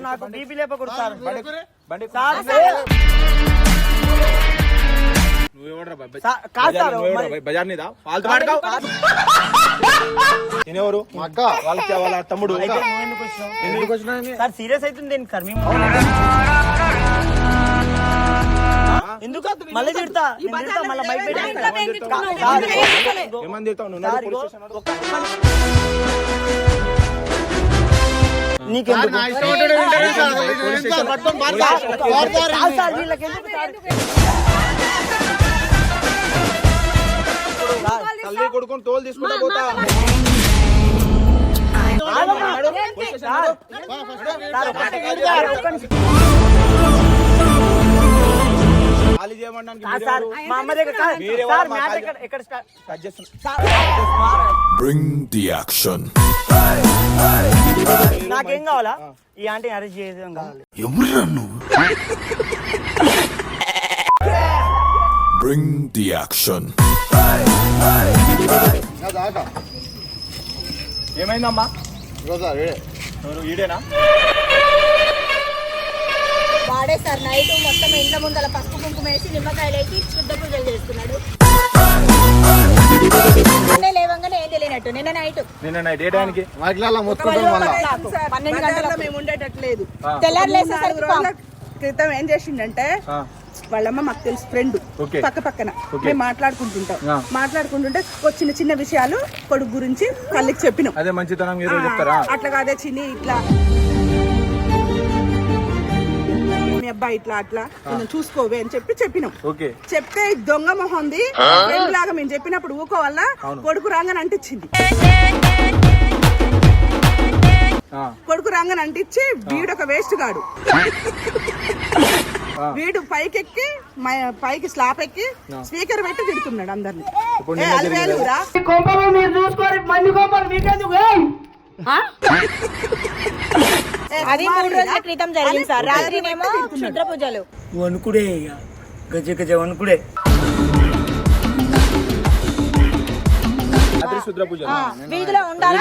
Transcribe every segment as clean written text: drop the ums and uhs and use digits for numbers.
నాకు BP లేపకూడదు sir. తినేవారు వాళ్ళ తమ్ముడు సార్ సీరియస్ అవుతుంది సార్ మేము ఎందుకు మళ్ళీ తిడతా మళ్ళీ బయట ఏమని తిడతావు తల్లి కొడుకుని తోలు తీసుకుంటా పోతా ఖాళీ చేయమంటానికి నాకేం కావాలా ఈ ఆంటీ అరెస్ట్ చేయడం కావాలి. Bring the action. ఏమైందమ్మా ఈడేనా వాడే సార్ నైట్ మొత్తం ఇంట్లో ముందల పసుపు కుంకుమ వేసి నిమ్మకాయలు వేసి శుద్ధ పూజలు చేస్తున్నాడు. లేవంగానే ఏం తెలియనట్టు నిన్న నైట్ ఏ టైంకి 12 గంటలకు మేము ఉండేటట్లేదు. తెల్లారులేసేసరికి క్రితం ఏం చేసిండంటే వాళ్ళమ్మ మాకు తెలుసు ఫ్రెండ్ పక్క పక్కన మేము మాట్లాడుకుంటుంటే చిన్న చిన్న విషయాలు కొడుకు గురించి కళ్ళకి చెప్పినాం. అదే మంచితనం అట్లా కాదే చిన్ని ఇట్లా మీ అబ్బాయి ఇట్లా అట్లా నేను చూసుకోవే అని చెప్పినాం. చెప్తే దొంగ మొహంది ఫ్రెండ్ లాగా మేము చెప్పినప్పుడు ఊకోవల్ల కొడుకు రాగానే అంటించింది. కొడుకు రాగానే అంటించి వీడొక వేస్ట్ గాడు వీడు పైకెక్కి స్లాప్ ఎక్కి స్పీకర్ పెట్టి తిడుతున్నాడు అందరినీ. అది 3 రోజుల క్రితం జరిగింది సార్. రాత్రినేమో క్షుద్ర పూజలు వణుకుడే గజ గజ వణుకుడే వీధిలో ఉండాలి.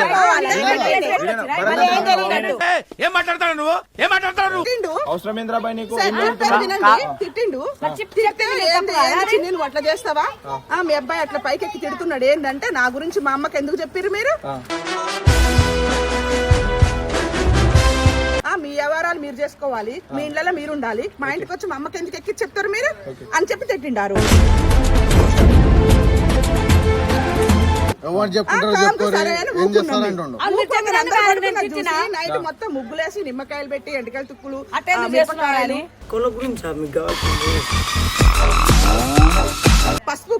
తిట్టిండు నువ్వు అట్లా చేస్తావా మీ అబ్బాయి అట్లా పైకెక్కి తిడుతున్నాడు. ఏంటంటే నా గురించి మా అమ్మకి ఎందుకు చెప్పారు మీరు? మీ వ్యవహారాలు మీరు చేసుకోవాలి, మీ ఇళ్ళలో మీరు ఉండాలి, మా ఇంటికి వచ్చి మా అమ్మకి ఎందుకు ఎక్కి చెప్తారు మీరు అని చెప్పి తిట్టిండారు. నైట్ మొత్తం ముగ్గులేసి నిమ్మకాయలు పెట్టి ఎండకాయలు తుక్కులు పసుపు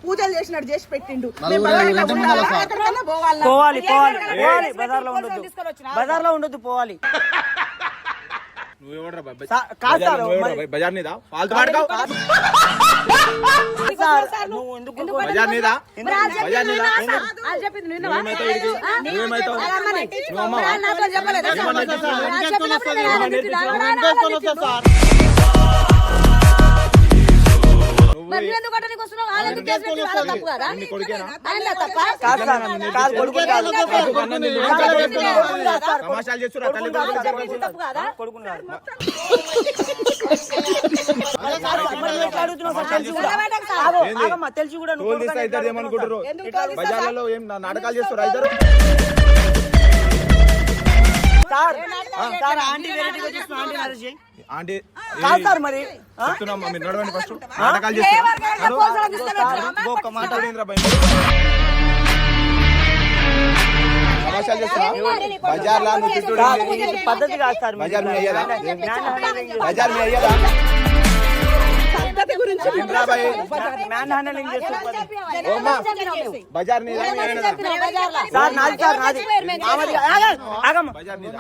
పూజలు చేసినట్టు చేసి పెట్టిండు. బజార్లో ఉండొద్దు పోవాలి. తెలిసి కూడా ఏమనుకుంటారు బజార్లలో ఏం నాటకాలు చేస్తారు ఇద్దరు. మరి నడవండి ఫస్ట్ నాటకాలు చేస్తారు. బజార్లా పద్ధతి కాదు సార్. బజార్ మీ అయ్యదా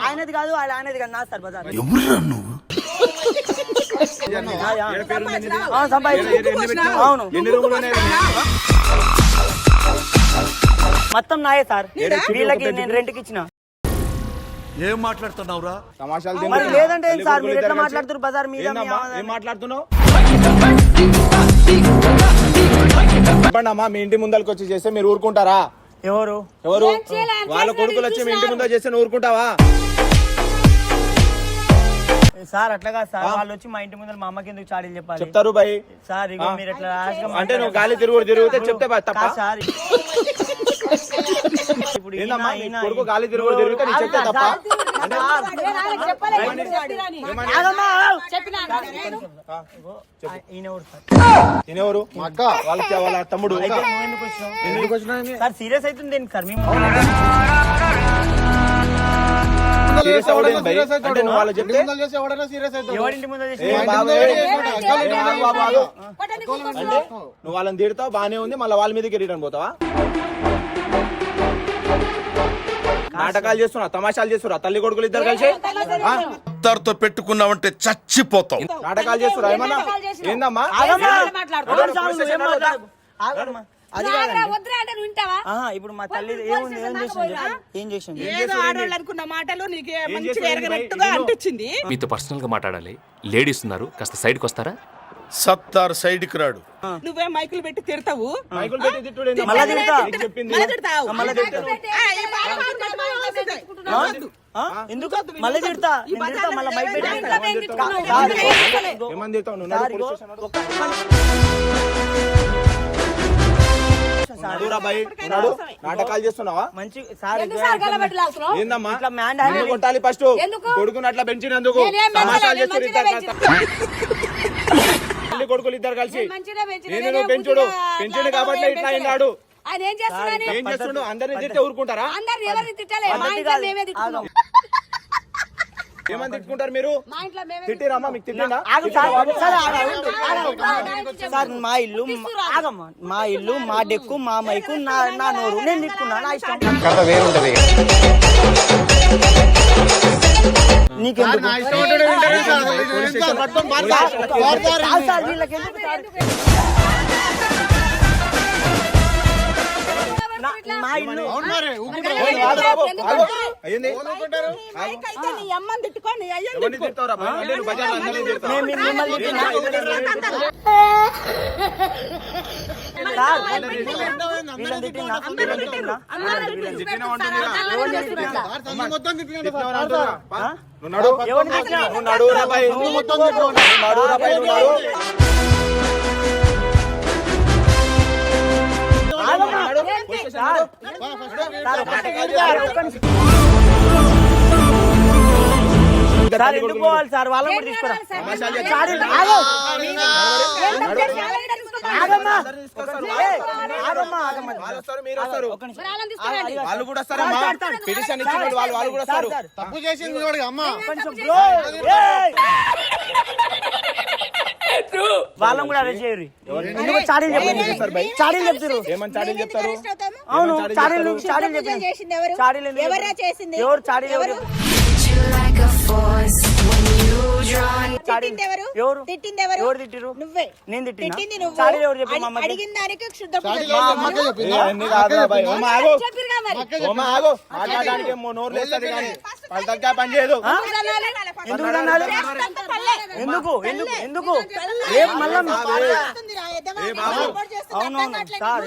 ఆయనది కాదు ఆయనది కాదు నా సార్ బజార్ మొత్తం నాయే సార్. వీళ్ళకి నేను రెంట్కి ఇచ్చిన. ఏం మాట్లాడుతున్నావురా? మరి లేదంటే సార్ మీరు ఎట్లా మాట్లాడుతున్నారు బజార్ మీద? ఏం మాట్లాడుతున్నావు? చెప్పండమ్మా, మీ ఇంటి ముందరికి వచ్చి చేస్తే మీరు ఊరుకుంటారా? ఎవరు వాళ్ళ కొడుకులు వచ్చి మీ ఇంటి ముందర చేస్తే ఊరుకుంటావా? సార్ అట్లా కాదు సార్, వాళ్ళు వచ్చి మా ఇంటి ముందర మా అమ్మకి ఎందుకు చాడీలు చెప్పాలి చెప్తారు భయ్. సార్? ఇగో మీరు ఎట్లా అంటే నువ్వు గాలి తిరిగితే చెప్తే తప్ప సార్. ఇప్పుడు ఏందమ్మా నీ కొడుకు గాలి తిరిగితే నీకు చెప్తే తప్ప? ఈయనెవరు? వాళ్ళ తమ్ముడు. సార్ సీరియస్ అవుతుంది సార్ మేము. అంటే నువ్వు వాళ్ళు చెప్తే ఎవరింటి ముందు అంటే నువ్వు వాళ్ళని తిడతావు బానే ఉంది, మళ్ళీ వాళ్ళ మీదకి రిటర్న్ పోతావా? నాటకాలు చేస్తున్నా, తమాషాలు చేస్తున్నా తల్లి కొడుకులు ఇద్దరు కలిసి ఇద్దరితో పెట్టుకున్నావంటే చచ్చిపోతాం. నాటకాలు చేస్తున్నా ఏమన్నా? ఏందమ్మా ఇప్పుడు మా తల్లి ఏముంది, ఏం చేసింది? ఏదో ఆడవాళ్ళు అనుకున్న మాటలు నీకు మంచిగా ఎరగనట్టుగా అనిపించింది. మీతో పర్సనల్ గా మాట్లాడాలి. లేడీస్ ఉన్నారు, కాస్త సైడ్కి వస్తారా? సత్తార్ సైడ్కి రాడు. నువ్వే మైకులు పెట్టి తిడతావు, మైకులు పెట్టి తిట్టుడు ఏంది? మళ్ళా తిడతా. నీకు చెప్పింది ఎందుకు మళ్ళీ తిడతా? మళ్ళీ బయట ఏమని తిడతావు నువ్వు? నడు పోలీస్ స్టేషన్ నడురా భయ్. నడు. నాటకాలు చేస్తున్నావా? మంచి సార్ ఏందమ్మా ఇట్లా మ్యాన్ నిన్ను కొట్టాలి ఫస్ట్. కొడుకుని అట్లా పెంచినందుకు తమాషాలు చేస్తారు తల్లి కొడుకులు ఇద్దరు కలిసి. నేను నువ్వు పెంచుడు కాబట్టి ఇట్లా అయినాడు. ఏం చేస్తుండు? అందరిని తిట్టే ఊరుకుంటారా? ఏమని తిట్టుకుంటారు మీరు? తిట్టిరమ్మా? మీకు తిట్టిందా? సార్ మా ఇల్లు మా ఇల్లు మా డెక్కు మా మైకు నా నోరు, నేను తిట్టుకున్నా నా ఇష్టం. నీకెందుకు సార్? వీళ్ళకెందుకు సార్? మా ఇల్లు అయ్యింది. ఎవరిని తిడతావురా భయ్? అంటే నువ్వు బజార్లో అందరినీ తిడతావా? సార్ ఎందుకు పోవాలి సార్? వాళ్ళని కూడా తీసుకురా. వాళ్ళు కూడా వస్తారమ్మా. పిటిషన్ ఇచ్చిన వాళ్ళు కూడా వస్తారు. తప్పు చేసింది అమ్మా. వాళ్ళని కూడా అరెస్ట్ చేయరు. ఎందుకు చాడీలు చెప్తారు? చాడీలు చెప్తారు. ఏమని చాడీలు చెప్తారు? అవును చాడీలు చాడీలు ఎవరు చాడీలు ఎవరు? ఎవరు తిట్టిరు? నువ్వే. నేను తిట్టినా? తిట్టింది నువ్వు. చాడీలు ఎవరు చెప్పి మా అమ్మకి? అడిగిన దానికి క్షుద్ర మాట్లాడడానికి నోరు లేస్తుంది కానీ పని పని చేయదు. ఎందుకు అన్నాడు? ఎందుకు ఎందుకు ఎందుకు రేపు మళ్ళా అవునవును సార్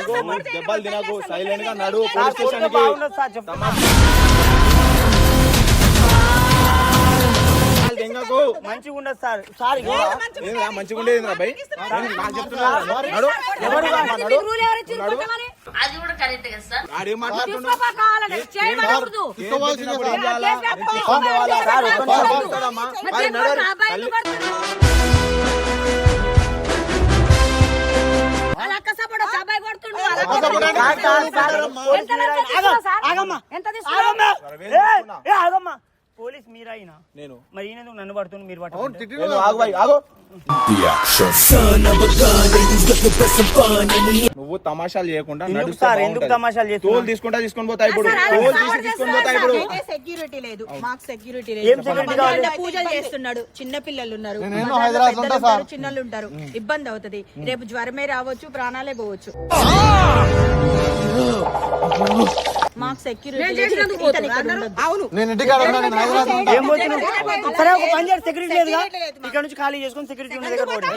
దెబ్బలు తినకు, సైలెంట్ గా నడు పోలీస్ స్టేషన్ కి. మంచిగా ఉండదు సార్. సార్ మంచిగా ఉండేది రా భయ్. నాకు చెప్తున్నా నడు. ఆడేం మాట్లాడుతున్నావు? పోలీస్ మీరైనా నేను మరి ఈయన నన్ను పడుతుంది, మీరు పట్టు. నువ్వు తమాషాలు చేయకుండా ఎందుకు సార్? ఎందుకు తమాషాలు చేస్తున్నారు? టోల్ తీసుకొని పోతా ఇప్పుడు. టోల్ తీసుకొని పోతా ఇప్పుడు. సెక్యూరిటీ లేదు, మాకు సెక్యూరిటీ ఏం సెక్యూరిటీ కావాలి? పూజలు చేస్తున్నాడు, చిన్న పిల్లలు ఉన్నారు, చిన్నలు ఉంటారు, ఇబ్బంది అవుతుంది. రేపు జ్వరమే రావచ్చు, ప్రాణాలే పోవచ్చు. మాకు సెక్యూరిటీ అవును ఏం పోతున్నావు? సరే ఒక పని చేసి సెక్యూరిటీ లేదుగా, ఇక్కడ నుంచి ఖాళీ చేసుకుని సెక్యూరిటీ ఉన్న దగ్గర పోండి.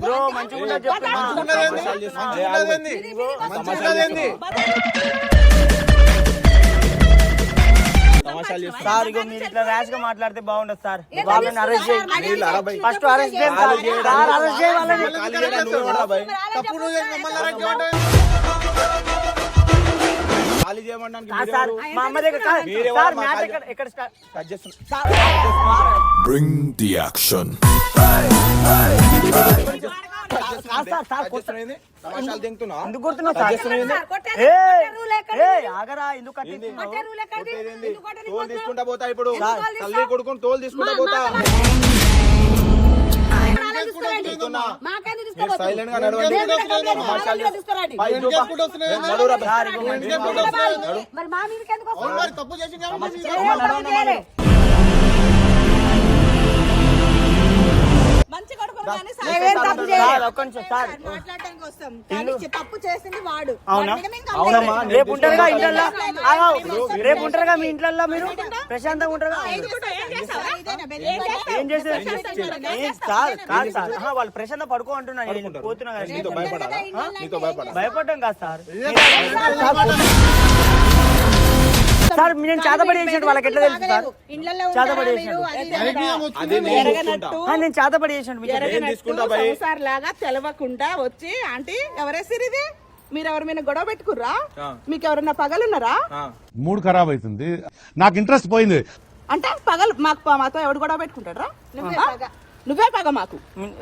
బ్రో మంచిగా ఉండదు చెప్తున్నా. తమాషాలు చేస్తున్నారు. సార్ ఇగో మీరు ఇట్లా ర్యాష్ గా మాట్లాడితే బాగుండదు సార్. వాళ్ళని అరెస్ట్ చేయండి. ఫస్ట్ అరెస్ట్ చేయండి సార్. అరెస్ట్ చేయాలి వాళ్ళని. ఖాళీ చేయరా, నువ్వు ఎవరురా భయ్? ఖాళీ చేయమనడానికి కాదు మీరు సార్ ఎవరు? మా అమ్మ దగ్గర కాదు. మీరెవరు? సార్ మా మ్యాటర్ కాదు. ఎక్కడ స్టార్ట్ కట్ చేస్తున్నా. Sir Bring the action. కాదు సార్ సార్ కట్ చేస్తున్నా. తమాషాలు తింటున్నా. ఎందుకు కొడుతున్నావు కట్ సార్? చేస్తున్నా. ఆగరా ఎందుకు కట్టిస్తున్నావు? కొట్టేదేంది? తోలు తీసుకుంటా పోతా ఇప్పుడు. తల్లి కొడుకుని తోలు తీసుకుంటా పోతా. చెప్తున్నా. మీరు సైలెంట్ గా నడవండి. తమాషాలు చేస్తున్నారు. పై చూపా. నడువురా భయ్. సార్ ఇగో మంచిగా నడు. మరి మా మీదకి ఎందుకు వస్తారు? తప్పు చేసి మంచి కొడుకుని కానీ మేమేం తప్పు సార్ ఒక్క నిమిషం సార్. మాట్లాడడానికి వస్తాం కానీ తప్పు చేసింది వాడు. అవునా? వాడి మీద మేము అవునమ్మా. కంప్లైంట్ రేపు ఉంటారుగా ఇంట్లో రేపు ఉంటారుగా మీ ఇంట్లో మీరు ప్రశాంతంగా ఉంటారుగా. ఏం చేస్తారు సార్? కాదు సార్ వాళ్ళు ప్రశాంతంగా పడుకో అంటున్నాను. నేను పోతున్నా కదా. నీతో భయపడాలా? నీతో భయపడాలా? భయపడ్డం కాదు సార్. సార్ నేను చేతబడి చేసినట్టు వాళ్ళకి ఎట్లా తెలుసు సార్? ఇళ్ళల్లో చేతబడి ఉంటారా మీరు? చేసినట్టు అదే నేను తీసుకుంటా. నేను చేతబడి చేసినట్టు మీకు ఎట్లా నేను తీసుకుంటా భయ్. సంసార్ లాగా తెలవకుండా వచ్చి ఆంటీ ఎవరేసారు ఇది? మీరు ఎవరి గొడవ పెట్టుకుర్రా? మీకు ఎవరన్నా పగలున్నారా? మూడ్ ఖరాబ్ అవుతుంది, నాకు ఇంట్రెస్ట్ పోయింది. అంటే పగలు మాతో ఎవడు గొడవ పెట్టుకుంటారా? నువ్వే పగ మాకు.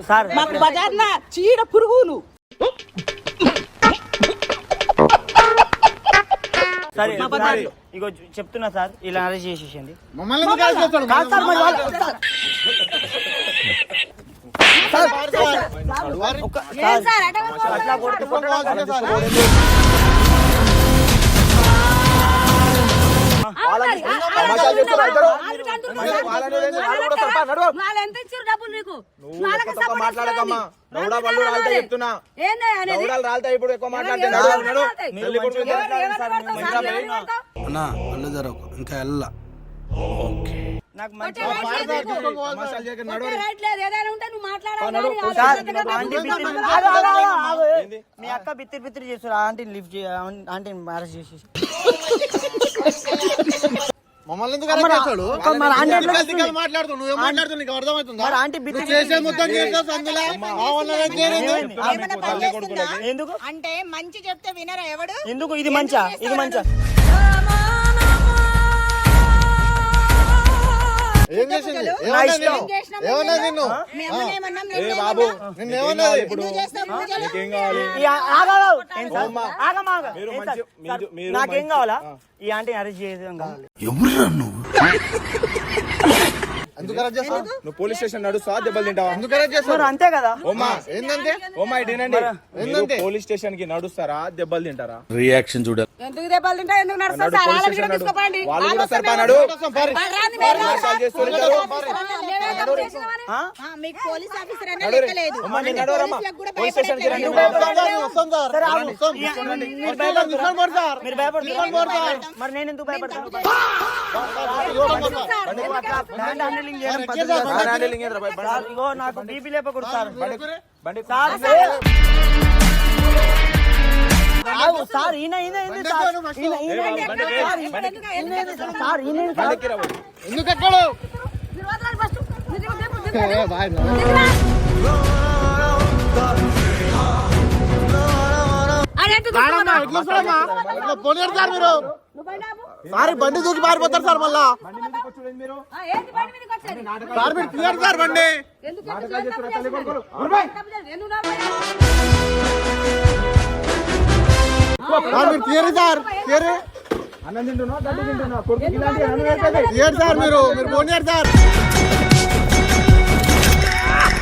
సార్ మాకు బజార్న చీడ పురుగు నువ్వు. సరే సార్, ఇగో చెప్తున్నా సార్ ఇలా అరెస్ట్ చేసేసింది. మమ్మల్ని ఎందుకు అరెస్ట్ చేస్తాడు? కాదు సార్ మరి వాళ్ళు- సార్, అట్లా కొడుతూ తమాషాలు చేస్తున్నారు ఇద్దరు. వాళ్ళు ఎంత ఇచ్చారు డబ్బులు నీకు? నువ్వు ఎక్కువ మాట్లాడకమ్మా. రౌడా బళ్ళు రాలితే చెప్తున్నా. రౌడాలు రాలితే ఇప్పుడు ఎక్కువ మాట్లాడితే నడు. తల్లి కొడుకు అన్నా అల్లు జరకు ఇంకా వెళ్ళ నాకు మంచి తమాషాలు చేయక నడు. ఏదైనా ఉంటే నువ్వు సార్, ఆంటీ బిత్తిరి- ఆగు, ఆగు, ఆగు, ఆగు. మీ అక్క బిత్తిరి బిత్తిరి చేస్తారు. ఆంటీని లిఫ్ట్ ఆంటీని అరెస్ట్ చేసేసి మమ్మల్ని ఎందుకు అరెస్ట్ చేస్తాడు? మరి ఆంటీ ఎట్లా కలిసి కలిసి మాట్లాడుతూ నువ్వేం మాట్లాడుతూ నీకు అర్థమవుతుందా? మరి ఆంటీ బిత్తిరి చేసే మొత్తం చేస్తావు అందులో ఆ వాళ్ళని ఏం చేయలేదు. ఎందుకు అంటే మంచి చెప్తే వినరా ఎవడు? ఎందుకు ఇది మంచా ఇది మంచా? ఏం చేసింది? నా ఏమన్నా ఇష్టం. నిన్ను? ఏమన్నా నిన్ను? మీ అమ్మని ఏమన్నాం? ఏ బాబు నిన్ను ఏమన్నది? ఇప్పుడు నీకేం కావాలి? మీరు మంచి మీరు నాకేం కావాలా? ఈ ఆంటీ అరెస్ట్ చేయడం కావాలి. ఎవరురా నువ్వు? ఎందుకు అరెస్ట్ చేస్తావు? నువ్వు పోలీస్ స్టేషన్ నడుస్తా దెబ్బలు తింటావా? ఎందుకు అరెస్ట్ చేస్తావు? మరి అంతే కదా. ఓమా ఏందంటే ఓమా ఇదేనండి. మీరు పోలీస్ స్టేషన్ కి నడుస్తారా దెబ్బలు తింటారా? రియాక్షన్ చూడాలి. ఎందుకు దెబ్బలు తింటా? ఎందుకు నడుస్తా? నడు, పోలీస్ స్టేషన్ నడు. వాళ్ళు కూడా సరిపా నడు. తమాషాలు చేస్తుంటారు. మీకు పోలీస్ ఆఫీసర్ అనే లెక్క లేదు. ఓమా నేను నడవరమ్మా. పోలీస్ స్టేషన్ కి రండి. సరే, ఆగు. మీరు భయపడతారు. మీరు భయపడతారు. మరి నేను ఎందుకు భయపడతాను? హ్యాండ్లింగ్ చేయడం పద్ధతి కాదు. హ్యాండ్లింగ్ ఏంట్రా భయ్? సార్, ఇగో నాకు బీపీ లేపకూడదు సార్. బండి సార్ ఆగు, సార్ ఈయన ఈయన ఈయన సార్. ఈయన ఈయన సార్ ఈయన సార్. బండికి రా భయ్. ఎందుకు ఎక్కడు? పోలీసు సార్ మీరు సార్ బండి దూకి పారిపోతారు సార్ మళ్ళా. సార్ మీరు క్లియర్ సార్ బండి. సార్ మీరు క్లియర్ సార్ క్లియర్ అన్నం తింటున్నా గడ్డి తింటున్నా కొడుకు ఇలాంటి అన్నం క్లియర్ సార్ మీరు పోనీయారు సార్.